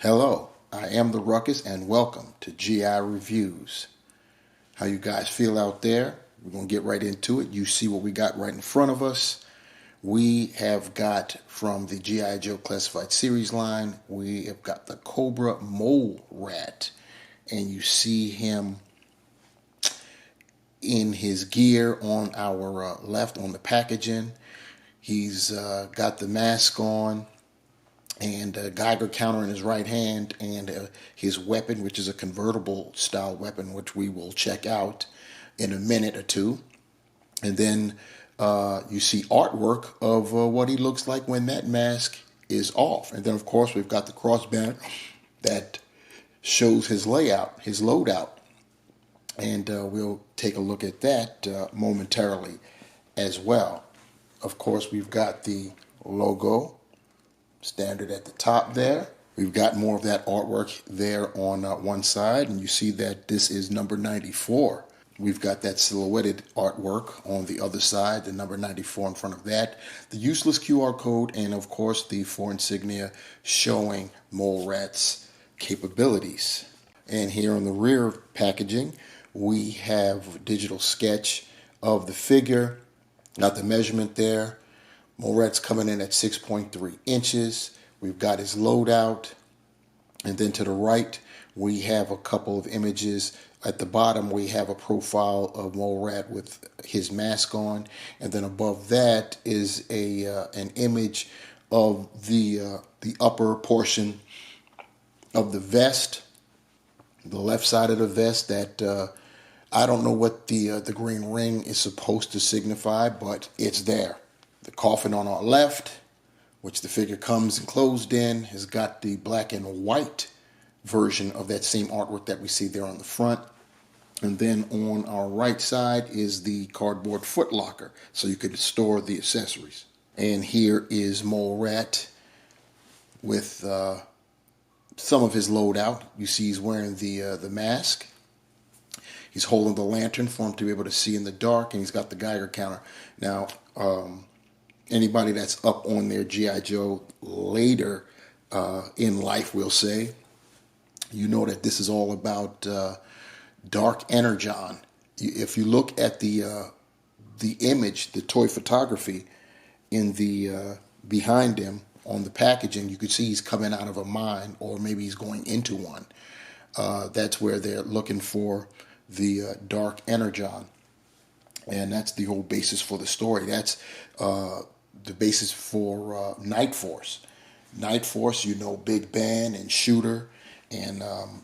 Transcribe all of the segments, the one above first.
Hello, I am the Ruckus and welcome to GI Reviews. How you guys feel out there? We're going to get right into it. You see what we got right in front of us. We have got from the G.I. Joe Classified Series line, we have got the Cobra Mole Rat. And you see him in his gear on our left on the packaging. He's got the mask on and a Geiger counter in his right hand, and his weapon, which is a convertible style weapon, which we will check out in a minute or two. And then you see artwork of what he looks like when that mask is off. And then, of course, we've got the crossband that shows his layout, his loadout. And we'll take a look at that momentarily as well. Of course, we've got the logo standard at the top there. We've got more of that artwork there on one side, and you see that this is number 94. We've got that silhouetted artwork on the other side, the number 94 in front of that, the useless QR code, and of course the 4 insignia showing Mole Rat's capabilities. And here on the rear packaging, we have a digital sketch of the figure, got the measurement there. Mole Rat's coming in at 6.3 inches. We've got his loadout. And then to the right, we have a couple of images. At the bottom, we have a profile of Mole Rat with his mask on. And then above that is an image of the upper portion of the vest, the left side of the vest that I don't know what the green ring is supposed to signify, but it's there. The coffin on our left, which the figure comes enclosed in, has got the black and white version of that same artwork that we see there on the front. And then on our right side is the cardboard footlocker, so you could store the accessories. And here is Mole Rat with some of his loadout. You see he's wearing the mask. He's holding the lantern for him to be able to see in the dark, and he's got the Geiger counter. Now, anybody that's up on their G.I. Joe later in life, we'll say, you know that this is all about Dark Energon. If you look at the image, the toy photography in the behind him on the packaging, you could see he's coming out of a mine, or maybe he's going into one. That's where they're looking for the Dark Energon. And that's the whole basis for the story. That's the basis for Night Force. Night Force, you know, Big Ben and Shooter, and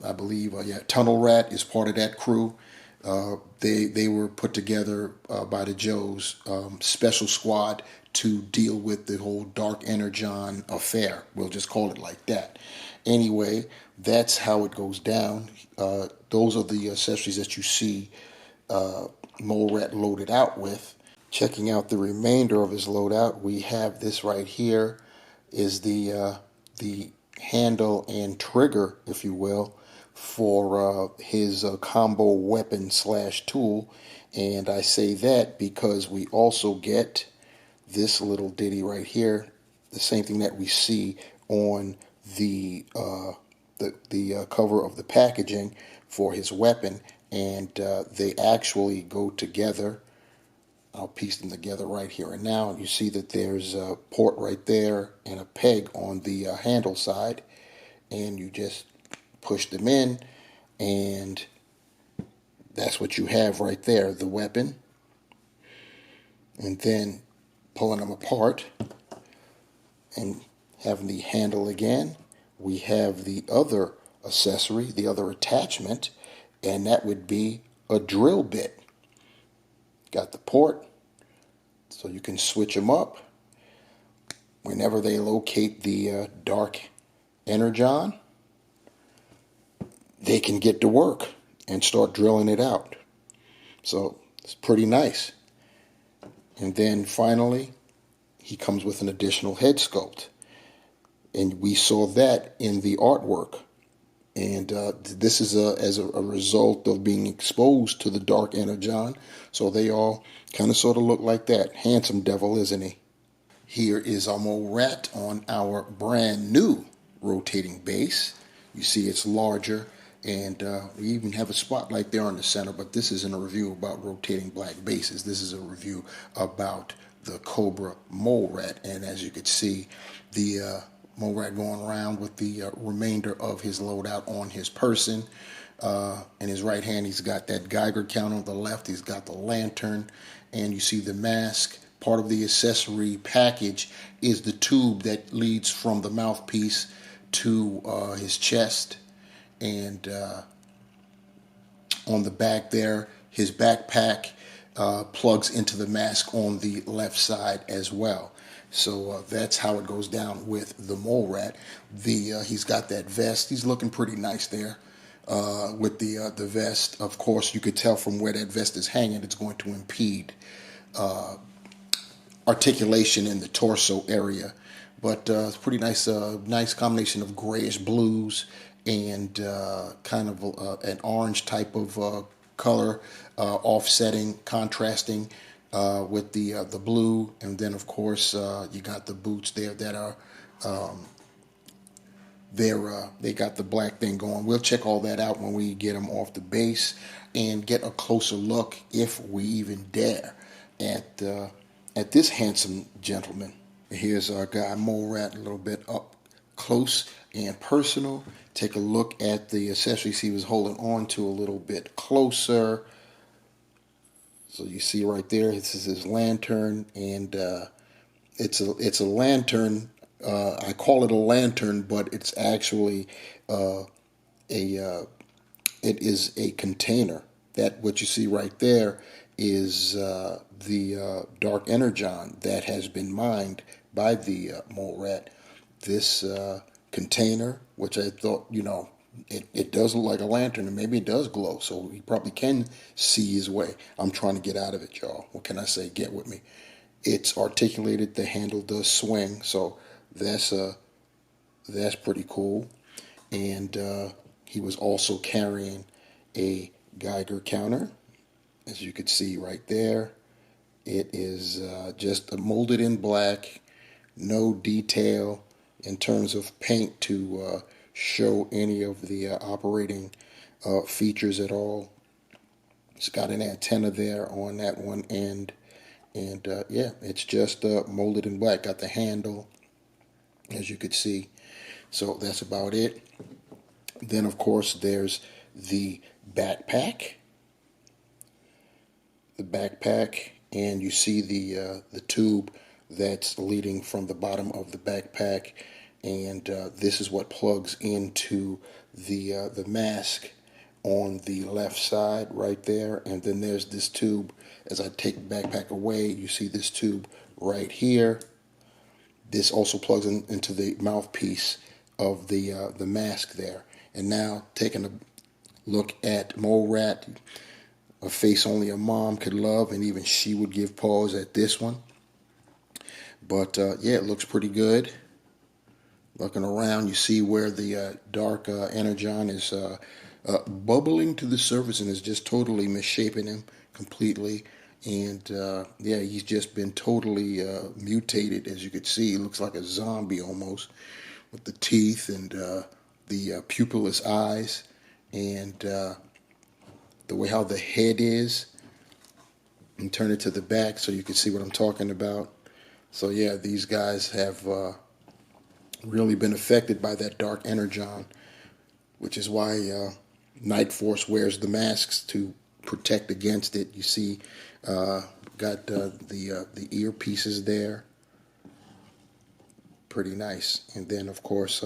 I believe Tunnel Rat is part of that crew. They were put together by the Joes special squad to deal with the whole Dark Energon affair. We'll just call it like that. Anyway, that's how it goes down. Those are the accessories that you see Mole Rat loaded out with. Checking out the remainder of his loadout, we have this right here is the handle and trigger, if you will, for his combo weapon / tool. And I say that because we also get this little ditty right here, the same thing that we see on the cover of the packaging for his weapon, and they actually go together. I'll piece them together right here and now. You see that there's a port right there and a peg on the handle side, and you just push them in, and that's what you have right there, the weapon. And then pulling them apart and having the handle again, we have the other accessory, the other attachment, and that would be a drill bit. Got the port, so you can switch them up whenever they locate the Dark Energon. They can get to work and start drilling it out. So it's pretty nice. And then finally, he comes with an additional head sculpt. And we saw that in the artwork. And this is as a result of being exposed to the Dark Energon. So they all kind of sort of look like that. Handsome devil, isn't he? Here is our Mole Rat on our brand new rotating base. You see it's larger, and we even have a spotlight there on the center, but this isn't a review about rotating black bases. This is a review about the Cobra mole rat, and as you can see, the mole rat going around with the remainder of his loadout on his person. In his right hand, he's got that Geiger counter. On the left, he's got the lantern, and you see the mask. Part of the accessory package is the tube that leads from the mouthpiece to his chest, and on the back there, his backpack plugs into the mask on the left side as well. So that's how it goes down with the mole rat. He's got that vest. He's looking pretty nice there with the vest. Of course, you could tell from where that vest is hanging, it's going to impede articulation in the torso area. But it's pretty nice, nice combination of grayish blues and kind of an orange type of color, offsetting, contrasting with the blue. And then, of course, you got the boots there that are they got the black thing going. We'll check all that out when we get them off the base and get a closer look, if we even dare, at this handsome gentleman. Here's our guy Mole Rat a little bit up close and personal. Take a look at the accessories he was holding on to a little bit closer. So you see right there, this is his lantern, and it's a lantern. I call it a lantern, but it's actually it is a container. That what you see right there is the dark energon that has been mined by the mole rat. This container, which I thought, it does look like a lantern, and maybe it does glow, so he probably can see his way. I'm trying to get out of it, y'all. What can I say? Get with me. It's articulated. The handle does swing, so that's pretty cool. And he was also carrying a Geiger counter, as you could see right there. It is just molded in black, no detail in terms of paint to show any of the operating features at all. It's got an antenna there on that one end, and yeah, it's just molded in black. Got the handle, as you could see. So that's about it. Then, of course, there's the backpack. And you see the tube that's leading from the bottom of the backpack, and this is what plugs into the mask on the left side right there. And then there's this tube. As I take the backpack away, you see this tube right here. This also plugs into the mouthpiece of the mask there. And now, taking a look at Mole Rat, a face only a mom could love, and even she would give pause at this one. But yeah, it looks pretty good. Looking around, you see where the dark energon is bubbling to the surface and is just totally misshapen him completely. And yeah, he's just been totally mutated, as you could see. He looks like a zombie almost, with the teeth and the pupilless eyes, and the way how the head is. And turn it to the back so you can see what I'm talking about. So yeah, these guys have really been affected by that dark energon, which is why Night Force wears the masks to protect against it. You see, got the earpieces there. Pretty nice. And then, of course,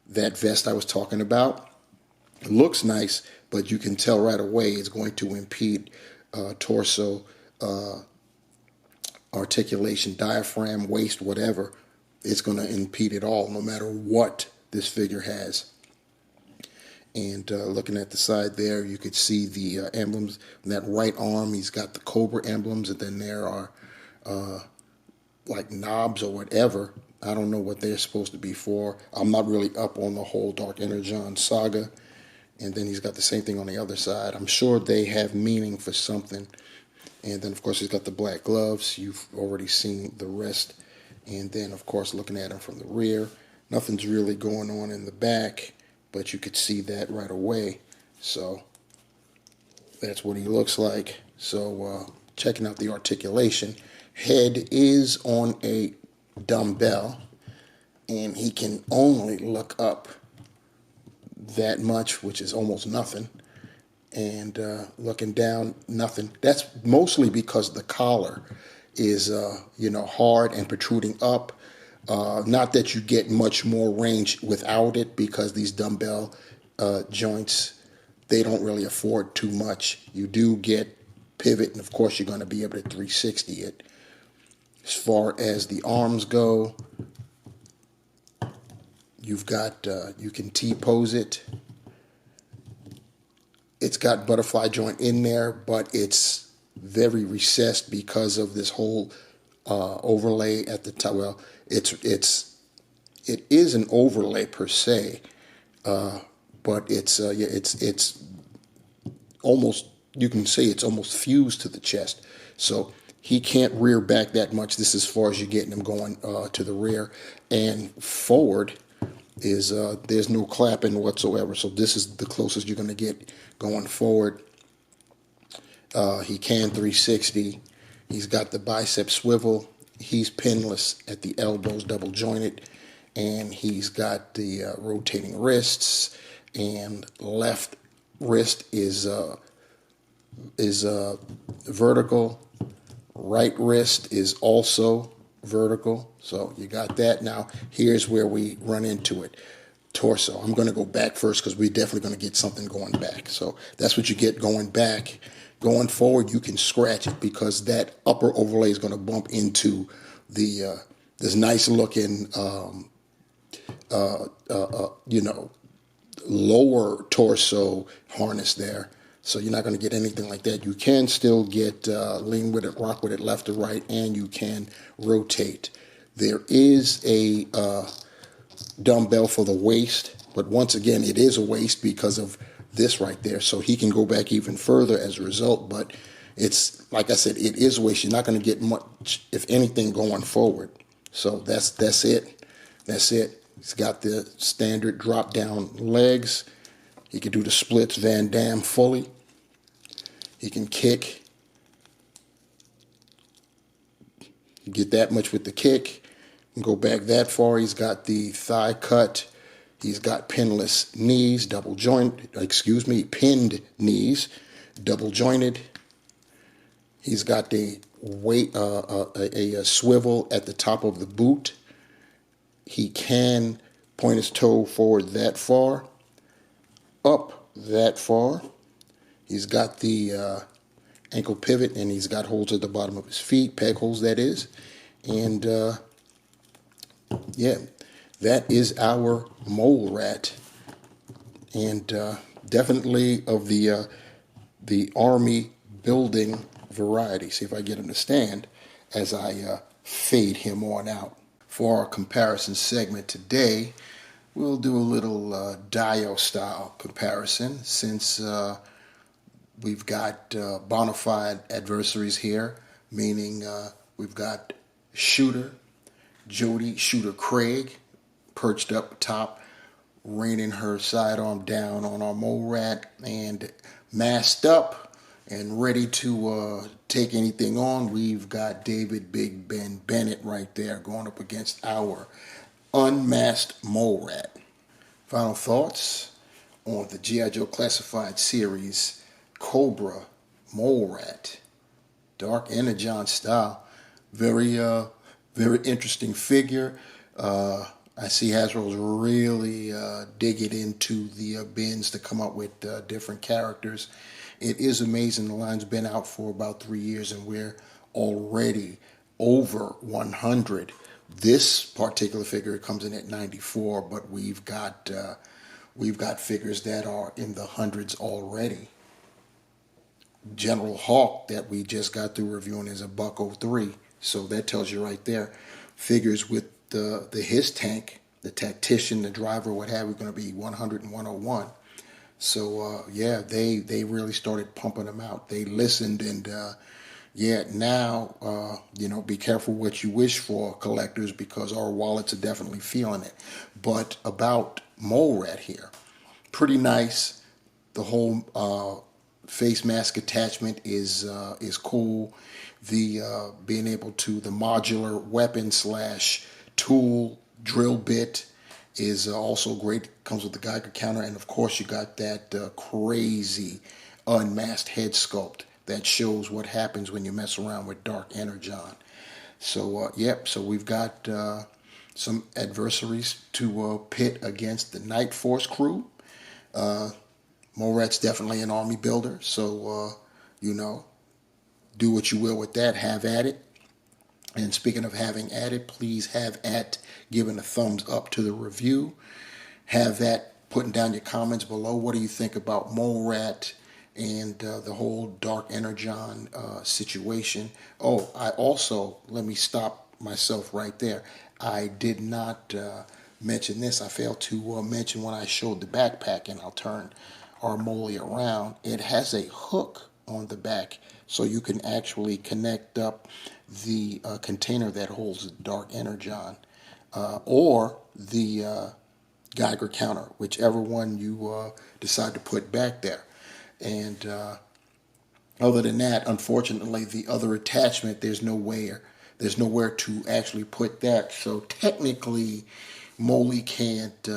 that vest I was talking about looks nice, but you can tell right away it's going to impede torso articulation, diaphragm, waist, whatever. It's going to impede it all, no matter what this figure has. And looking at the side there, you could see the emblems. In that right arm, he's got the Cobra emblems, and then there are like knobs or whatever. I don't know what they're supposed to be for. I'm not really up on the whole Dark Energon saga. And then he's got the same thing on the other side. I'm sure they have meaning for something. And then, of course, he's got the black gloves. You've already seen the rest. And then, of course, looking at him from the rear, nothing's really going on in the back. but you could see that right away. So that's what he looks like. So checking out the articulation. Head is on a dumbbell, and he can only look up that much, which is almost nothing. And looking down, nothing. That's mostly because the collar is, hard and protruding up. Not that you get much more range without it, because these dumbbell joints, they don't really afford too much. You do get pivot, and of course you're going to be able to 360 it. As far as the arms go, you've got, you can T-pose it. It's got butterfly joint in there, but it's very recessed because of this whole overlay at the top. Well, it is an overlay per se, but it's almost, you can say it's almost fused to the chest. So he can't rear back that much. This is as far as you're getting him going to the rear. And forward is there's no clapping whatsoever. So this is the closest you're going to get going forward. He can 360. He's got the bicep swivel. He's pinless at the elbows, double jointed, and he's got the rotating wrists. And left wrist is vertical. Right wrist is also vertical. So you got that. Now here's where we run into it. Torso. I'm going to go back first because we're definitely going to get something going back. So that's what you get going back. Going forward, you can scratch it because that upper overlay is going to bump into the this nice looking lower torso harness there. So you're not going to get anything like that. You can still get lean with it, rock with it, left to right, and you can rotate. There is a dumbbell for the waist, but once again, it is a waist because of this right there. So he can go back even further as a result, but it's, like I said, it is a waist. You're not going to get much, if anything, going forward. So that's it. That's it. He's got the standard drop down legs. He can do the splits Van Damme fully. He can kick. You get that much with the kick. And go back that far. He's got the thigh cut. He's got pinless knees, pinned knees, double jointed. He's got a swivel at the top of the boot. He can point his toe forward that far, up that far. He's got the ankle pivot, and he's got holes at the bottom of his feet, peg holes that is. And that is our mole rat. And definitely of the army building variety. See if I get him to stand as I fade him on out. For our comparison segment today, we'll do a little Dio style comparison, since we've got bona fide adversaries here, meaning we've got Shooter Jody Shooter Craig perched up top, raining her sidearm down on our mole rat, and masked up and ready to take anything on. We've got David Big Ben Bennett right there going up against our unmasked mole rat. Final thoughts on the G.I. Joe Classified series Cobra Mole Rat, Dark Energon style. Very interesting figure. I see Hasbro's really digging into the bins to come up with different characters. It is amazing. The line's been out for about 3 years, and we're already over 100. This particular figure comes in at 94, but we've got figures that are in the hundreds already. General Hawk that we just got through reviewing is a $103. So that tells you right there. Figures with the his tank, the tactician, the driver, what have you, going to be 100 and 101. So they really started pumping them out. They listened, and now be careful what you wish for, collectors, because our wallets are definitely feeling it. But about Mole Rat here, pretty nice. The whole face mask attachment is cool. The being able to the modular weapon slash tool drill bit is also great. Comes with the Geiger counter, and of course you got that crazy unmasked head sculpt that shows what happens when you mess around with Dark Energon. So yep. So we've got some adversaries to pit against the Night Force crew. Morat's definitely an army builder, so you know, do what you will with that. Have at it. And speaking of having at it, please have at giving a thumbs up to the review. Have that putting down your comments below. What do you think about Morat and the whole Dark Energon situation? Oh, I also, let me stop myself right there. I did not mention this. I failed to mention when I showed the backpack, and I'll turn our Molly around. It has a hook on the back, so you can actually connect up the container that holds Dark Energon or the Geiger counter, whichever one you decide to put back there. And other than that, unfortunately, the other attachment, there's nowhere to actually put that. So technically, Molly can't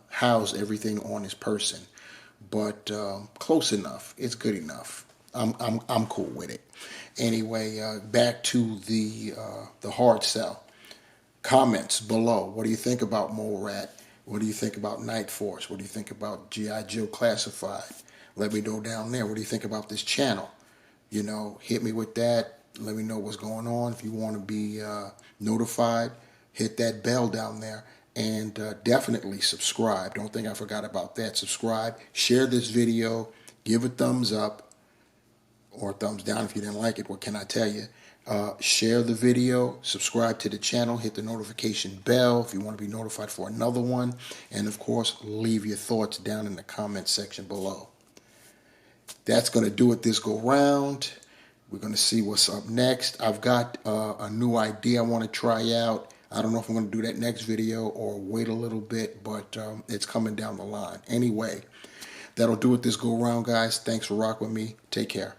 house everything on his person, but close enough. It's good enough. I'm cool with it. Anyway, back to the hard sell. Comments below. What do you think about Morat? What do you think about Night Force? What do you think about G.I. Joe Classified? Let me know down there. What do you think about this channel? You know, hit me with that. Let me know what's going on. If you want to be notified, hit that bell down there. And definitely subscribe. Don't think I forgot about that. Subscribe. Share this video. Give a thumbs up or a thumbs down if you didn't like it. What can I tell you? Share the video. Subscribe to the channel. Hit the notification bell if you want to be notified for another one. And, of course, leave your thoughts down in the comment section below. That's going to do it this go round. We're going to see what's up next. I've got a new idea I want to try out. I don't know if I'm going to do that next video or wait a little bit, but it's coming down the line. Anyway, that'll do it this go round, guys. Thanks for rocking with me. Take care.